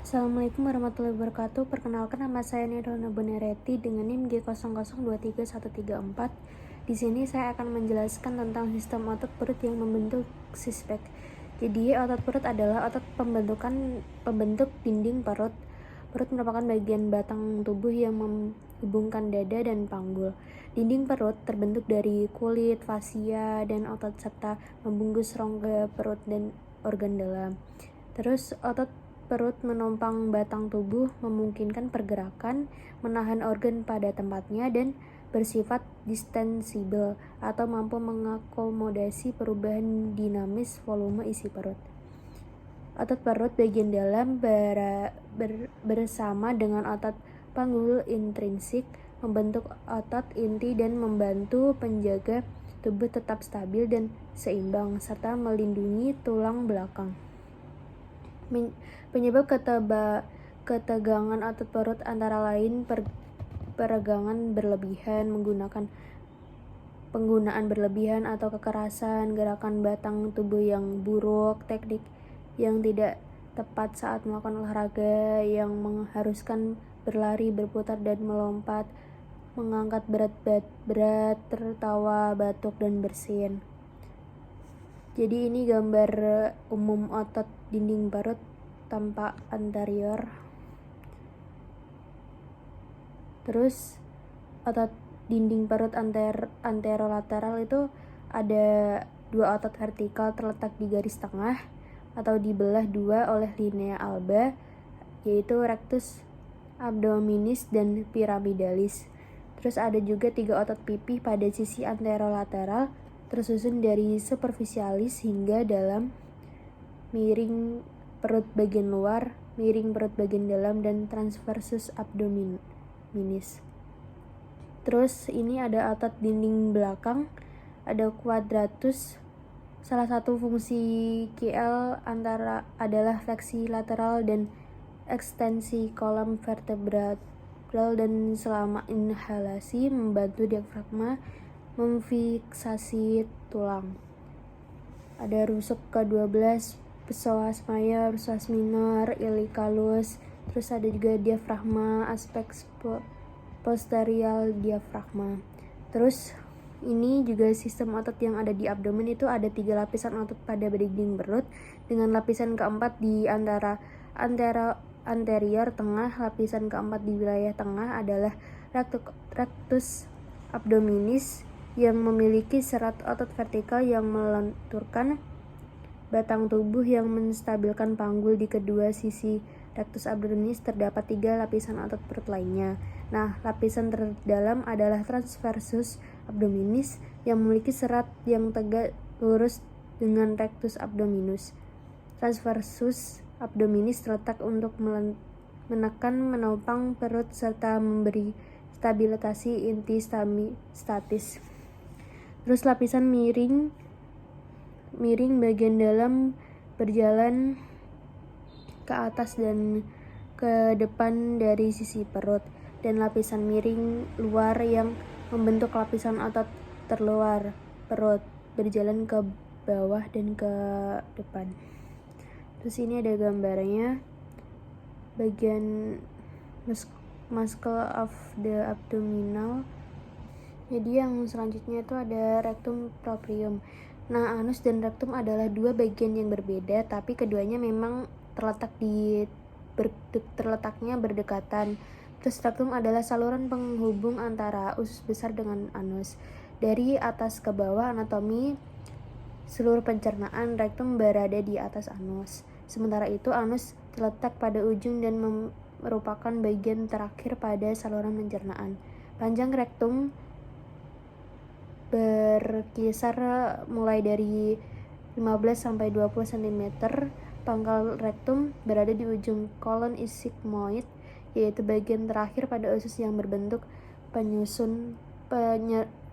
Assalamualaikum warahmatullahi wabarakatuh. Perkenalkan, nama saya Nirwana Bonereti dengan NIM G00233134. Di sini saya akan menjelaskan tentang sistem otot perut yang membentuk six-pack. Jadi otot perut adalah otot pembentuk dinding perut. Perut merupakan bagian batang tubuh yang menghubungkan dada dan panggul. Dinding perut terbentuk dari kulit, fasia, dan otot serta membungkus rongga perut dan organ dalam. Terus otot perut menopang batang tubuh, memungkinkan pergerakan, menahan organ pada tempatnya, dan bersifat distensibel atau mampu mengakomodasi perubahan dinamis volume isi perut. Otot perut bagian dalam bersama dengan otot panggul intrinsik membentuk otot inti dan membantu penjaga tubuh tetap stabil dan seimbang serta melindungi tulang belakang. Penyebab ketegangan otot perut antara lain peregangan berlebihan, penggunaan berlebihan atau kekerasan, gerakan batang tubuh yang buruk, teknik yang tidak tepat saat melakukan olahraga yang mengharuskan berlari, berputar, dan melompat, mengangkat berat, tertawa, batuk, dan bersin. Jadi ini gambar umum otot dinding perut tampak anterior. Terus otot dinding perut anterolateral itu ada dua otot vertikal terletak di garis tengah atau dibelah dua oleh linea alba, yaitu rectus abdominis dan pyramidalis. Terus ada juga tiga otot pipi pada sisi anterolateral tersusun dari superficialis hingga dalam, miring perut bagian luar, miring perut bagian dalam, dan transversus abdominis. Terus ini ada otot dinding belakang, ada quadratus. Salah satu fungsi QL adalah fleksi lateral dan ekstensi kolom vertebral, dan selama inhalasi membantu diafragma memfiksasi tulang. Ada rusuk ke-12, psoas mayor, psoas minor, iliculus. Terus ada juga diafragma, aspek posterior diafragma. Terus ini juga sistem otot yang ada di abdomen itu ada 3 lapisan otot pada dinding perut dengan lapisan keempat di antara anterior tengah. Lapisan keempat di wilayah tengah adalah rectus abdominis yang memiliki serat otot vertikal yang melenturkan batang tubuh yang menstabilkan panggul. Di kedua sisi rectus abdominis terdapat 3 lapisan otot perut lainnya. Nah, lapisan terdalam adalah transversus abdominis yang memiliki serat yang tegak lurus dengan rectus abdominis. Transversus abdominis terletak untuk menekan, menopang perut serta memberi stabilisasi inti statis. Terus lapisan miring bagian dalam berjalan ke atas dan ke depan dari sisi perut, dan lapisan miring luar yang membentuk lapisan otot terluar perut berjalan ke bawah dan ke depan. Terus ini ada gambarnya bagian muscle of the abdominal. Jadi yang selanjutnya itu ada rectum proprium. Nah, anus dan rectum adalah dua bagian yang berbeda, tapi keduanya memang terletaknya berdekatan. Terus rectum adalah saluran penghubung antara usus besar dengan anus. Dari atas ke bawah anatomi seluruh pencernaan, rectum berada di atas anus. Sementara itu anus terletak pada ujung dan merupakan bagian terakhir pada saluran pencernaan. Panjang rectum berkisar mulai dari 15-20 cm. Pangkal rektum berada di ujung kolon sigmoid, yaitu bagian terakhir pada usus yang berbentuk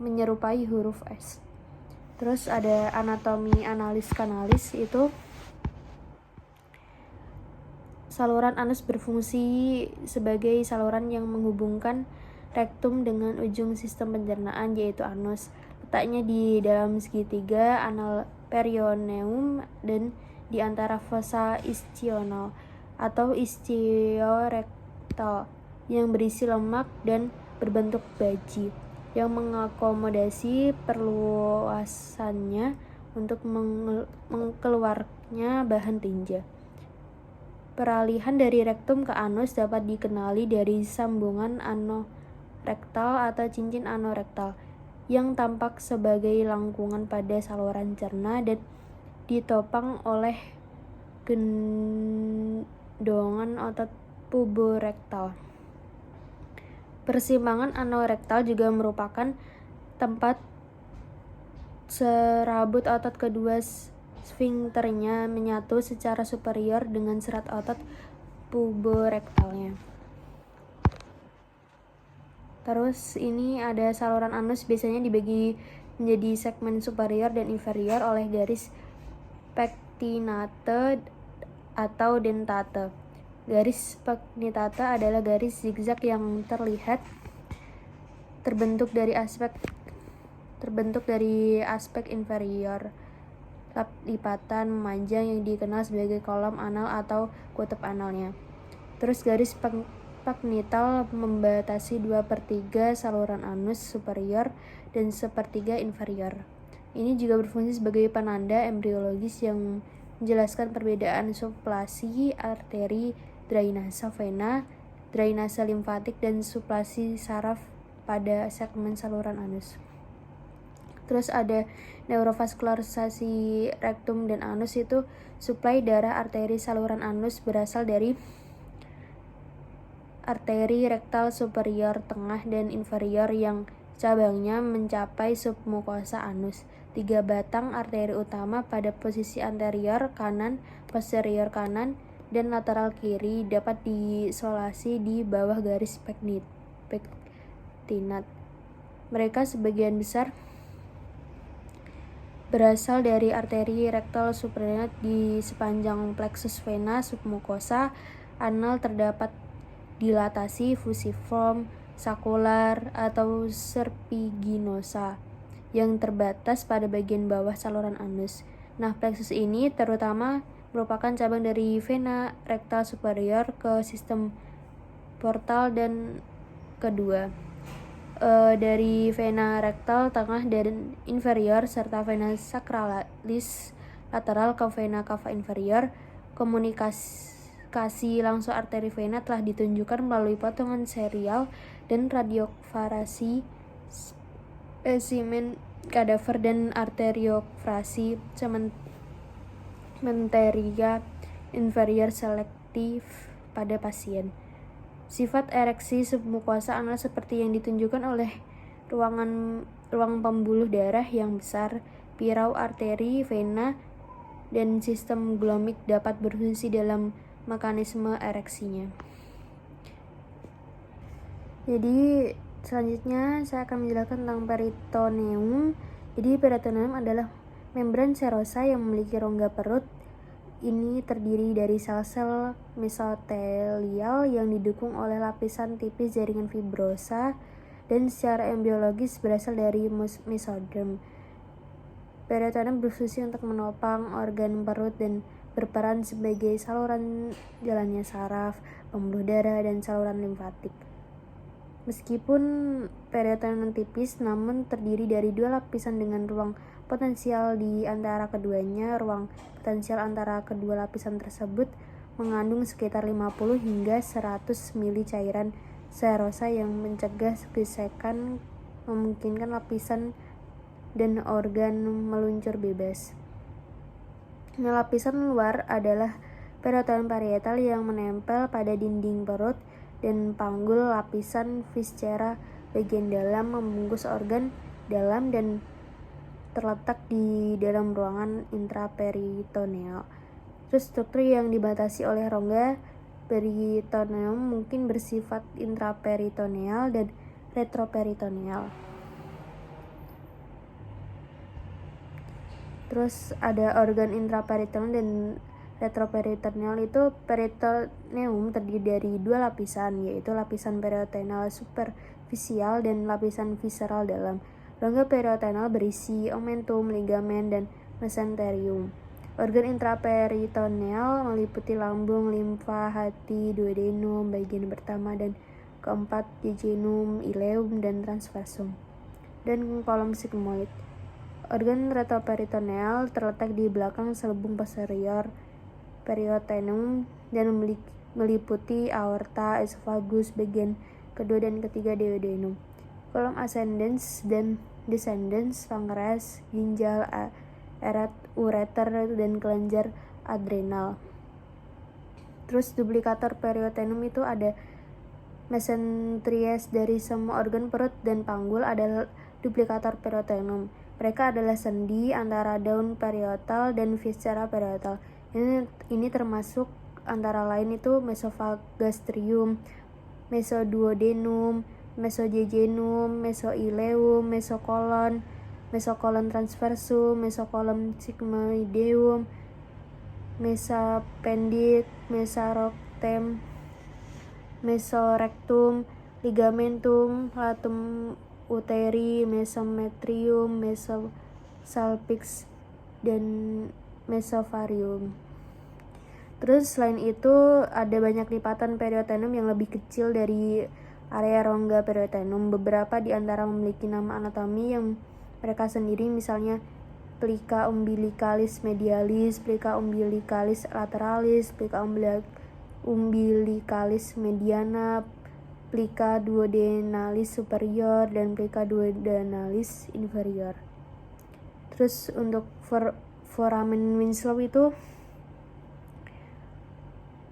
menyerupai huruf S. Terus ada anatomi analis kanalis, itu saluran anus berfungsi sebagai saluran yang menghubungkan rektum dengan ujung sistem pencernaan, yaitu anus. Letaknya di dalam segitiga anal perioneum dan di antara fossa ischial. atau istiorektal yang berisi lemak dan berbentuk baji yang mengakomodasi perluasannya untuk mengeluarnya bahan tinja. Peralihan dari rektum ke anus dapat dikenali dari sambungan anorektal atau cincin anorektal yang tampak sebagai lengkungan pada saluran cerna dan ditopang oleh gendongan otot puborektal. Persimpangan anorektal juga merupakan tempat serabut otot kedua sfinkternya menyatu secara superior dengan serat otot puborektalnya. Terus ini ada saluran anus, biasanya dibagi menjadi segmen superior dan inferior oleh garis pectinate atau dentate. Garis pectinate adalah garis zigzag yang terlihat terbentuk dari aspek inferior lipatan memanjang yang dikenal sebagai kolom anal atau kutub analnya. Terus garis pectineal membatasi 2/3 saluran anus superior dan 1/3 inferior. Ini juga berfungsi sebagai penanda embriologis yang menjelaskan perbedaan suplasi arteri, drainase vena, drainase limfatik, dan suplasi saraf pada segmen saluran anus. Terus ada neurovaskularisasi rektum dan anus, itu suplai darah arteri saluran anus berasal dari arteri rektal superior, tengah, dan inferior yang cabangnya mencapai submukosa anus. 3 batang arteri utama pada posisi anterior kanan, posterior kanan, dan lateral kiri dapat diisolasi di bawah garis pectinat. Mereka sebagian besar berasal dari arteri rektal superior. Di sepanjang plexus vena submukosa anal terdapat dilatasi fusiform, sakular, atau serpiginosa yang terbatas pada bagian bawah saluran anus. Nah, plexus ini terutama merupakan cabang dari vena rektal superior ke sistem portal dan kedua. Dari vena rektal tengah dan inferior serta vena sacralis lateral ke vena cava inferior. Komunikasi langsung arteri vena telah ditunjukkan melalui potongan serial dan radiografasi spesimen kadaver dan arteriografasi sementeria inferior selektif pada pasien. Sifat ereksi submukosa anal seperti yang ditunjukkan oleh ruang pembuluh darah yang besar, pirau arteri, vena, dan sistem glomik dapat berfungsi dalam mekanisme ereksinya. Jadi selanjutnya saya akan menjelaskan tentang peritoneum. Jadi peritoneum adalah membran serosa yang memiliki rongga perut. Ini terdiri dari sel-sel mesotelial yang didukung oleh lapisan tipis jaringan fibrosa dan secara embriologis berasal dari mesoderm. Peritoneum berfungsi untuk menopang organ perut dan berperan sebagai saluran jalannya saraf, pembuluh darah, dan saluran limfatik. Meskipun peritoneum tipis, namun terdiri dari 2 lapisan dengan ruang potensial di antara keduanya. Ruang potensial antara kedua lapisan tersebut mengandung sekitar 50 hingga 100 mili cairan serosa yang mencegah gesekan, memungkinkan lapisan dan organ meluncur bebas. Nah, lapisan luar adalah peritoneum parietal yang menempel pada dinding perut dan panggul. Lapisan viscera bagian dalam membungkus organ dalam dan terletak di dalam ruangan intraperitoneal. Terus struktur yang dibatasi oleh rongga peritoneum mungkin bersifat intraperitoneal dan retroperitoneal. Terus ada organ intraperitoneal dan retroperitoneal. Itu peritoneum terdiri dari 2 lapisan, yaitu lapisan peritoneal superficial dan lapisan visceral dalam. Rongga peritoneal berisi omentum, ligamen, dan mesenterium. Organ intraperitoneal meliputi lambung, limfa, hati, duodenum, bagian pertama dan keempat, jejunum, ileum, dan transversum. Dan kolom sigmoid. Organ retroperitoneal terletak di belakang selubung posterior periosteum dan meliputi aorta, esophagus, bagian kedua dan ketiga duodenum. Kolom ascendens dan descendens, pankreas, ginjal, ureter, dan kelenjar adrenal. Terus duplikator periosteum itu ada mesentries. Dari semua organ perut dan panggul adalah duplikator periosteum. Mereka adalah sendi antara daun parietal dan viscera parietal. Ini termasuk antara lain itu mesovagastrium, mesoduodenum, mesojejunum, mesoileum, mesokolon transversum, mesokolon sigmoideum, mesoappendix, mesorectum, mesorectum, ligamentum, latum uteri, mesometrium, mesosalpinx, dan mesovarium. Terus selain itu ada banyak lipatan periosteum yang lebih kecil dari area rongga periosteum. Beberapa di antara memiliki nama anatomi yang mereka sendiri, misalnya plica umbilicalis medialis, plica umbilicalis lateralis, plica umbilicalis mediana, plica duodenalis superior, dan plica duodenalis inferior. Terus untuk foramen Winslow itu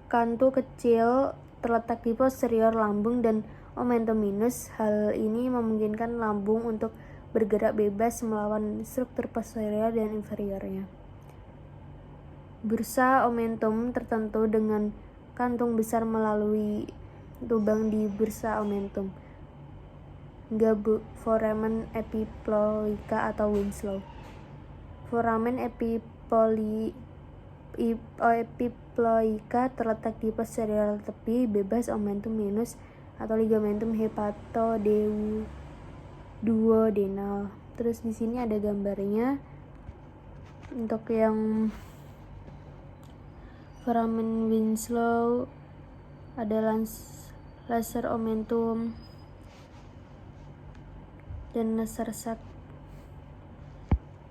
kantu kecil terletak di posterior lambung dan omentum minus. Hal ini memungkinkan lambung untuk bergerak bebas melawan struktur posterior dan inferiornya. Bursa omentum tertentu dengan kantung besar melalui lubang di bursa omentum. Hingga foramen epiploica atau Winslow. Foramen epiploica terletak di posterior tepi bebas omentum minus atau ligamentum hepatoduodenal. Terus di sini ada gambarnya. Untuk yang foramen Winslow ada laser omentum dan laser sac.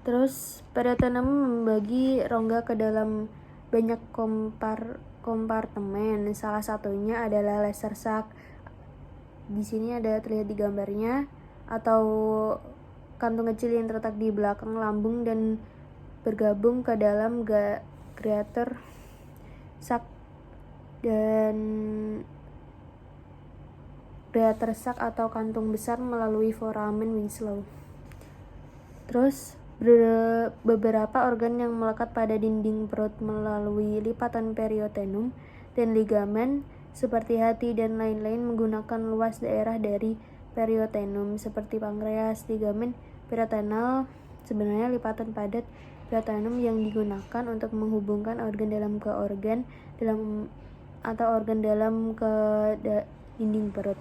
Terus periosteum membagi rongga ke dalam banyak kompartemen. Salah satunya adalah laser sac. Di sini ada terlihat di gambarnya, atau kantung kecil yang terletak di belakang lambung dan bergabung ke dalam greater sac dan greater sac atau kantung besar melalui foramen Winslow. Terus beberapa organ yang melekat pada dinding perut melalui lipatan periosteum dan ligamen seperti hati dan lain-lain menggunakan luas daerah dari periosteum seperti pankreas. Ligamen periosteal sebenarnya lipatan padat periosteum yang digunakan untuk menghubungkan organ dalam ke organ dalam atau organ dalam ke dinding perut.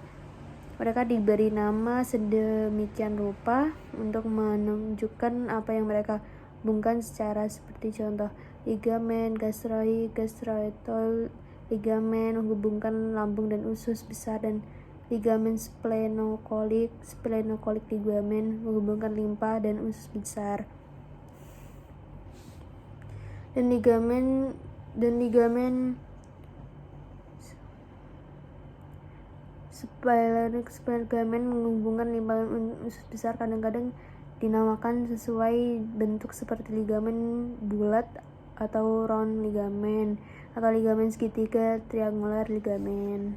Mereka diberi nama sedemikian rupa untuk menunjukkan apa yang mereka hubungkan secara seperti contoh ligamen gastroesophageal, ligamen menghubungkan lambung dan usus besar, dan ligamen splenocoelic ligamen menghubungkan limpa dan usus besar, dan ligamen Splenocolic ligamen menghubungkan limpa dan usus besar. Kadang-kadang dinamakan sesuai bentuk seperti ligamen bulat atau round ligamen atau ligamen segitiga triangular ligamen.